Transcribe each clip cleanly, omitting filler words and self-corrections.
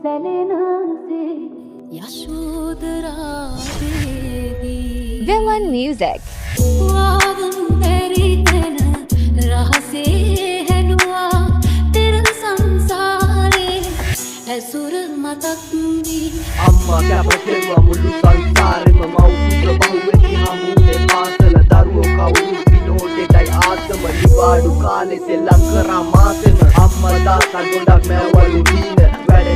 Villain music. Amma kya pakewa mulu sansare ma mau putra bahuweti hamune maasala daruwo kawulu pinode dai aasama niwadu kale sellan kara maasena amma taata gondak mewalu dina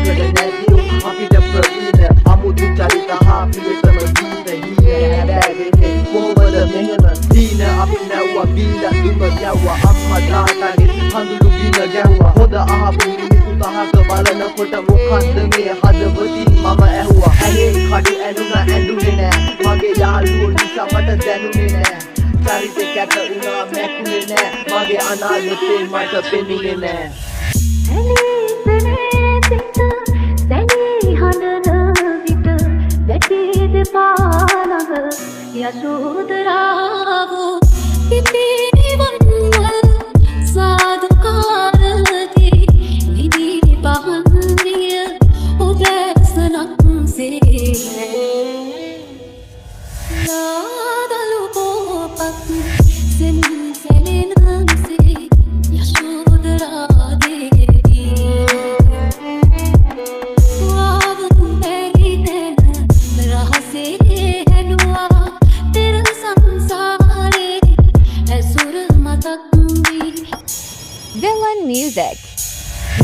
වැඩකට නැතිව අපිට ප්‍රවීණ අමුතු චරිත හා පිළිසම දීන හීන හැබෑවෙන්නේ කොහොමද මෙහෙම දීන අපි නැව්වා බීලා දුම ගැව්වා අම්මා තාත්තගේ හඳුළු ගින ගැව්වා හොඳ අහපු මිනිසු තහක බලනකොට මොකද්ද මේ හදවතින් මම ඇහුවා ඇහේ කටු ඇනුනා ඇඬුනේ නෑ මගේ යාළුවෝ නිසා මට දැනුනේ නෑ චරිතේ කැත වුණා මැකුනේ නෑ මගේ අනාගතේ මට පෙනුනේ නෑ යශෝදරාවෝ පිපිනිවන්න සාදුකාරදී නිදී පහන්දිය උදැසනක්සේ නාදලු පෝපත් සෙන් සැලෙනසේ Villain music.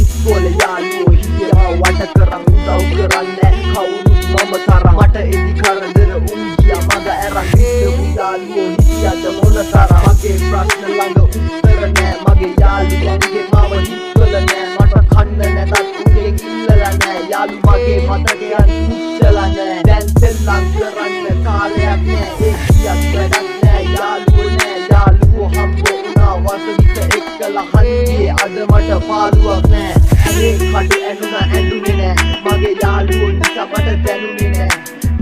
ඉස්කෝලේ යාළුවෝ හිටියා වට කරන් උදව් කරන්නේ කවුරුත් මම තරම් මට එදි කරදර උන්ගියා මග ඇරන් හිටපු යාළුවෝ හිටියද මොන තරම් මගේ ප්‍රශ්න ළඟ උත්තර නෑ මගේ යාළුවන්ගේ මාව හිතවල නෑ මට කන්න නැතත් උගෙන් ඉල්ලලා නෑ යාළු මගේ මතකයන් පුච්චලා නෑ දැන් සෙල්ලම් කරන්න කාලයක් නෑ ඒ කියක් වැඩක් නෑ යාළුවෝ හම්බ වුණා වසවිත එක්කලා හන්දියේ අද මට පාළුවක් නෑ ඇහේ කටු ඇනුනා ඇඬුනේ නෑ මගේ යාළුවෝ නිසා මට දැනුනේ නෑ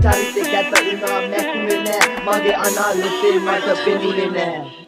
චරිතේ කැත වුණා මැකුනේ නෑ මගේ අනාගතේ මට පෙනුනේ නෑ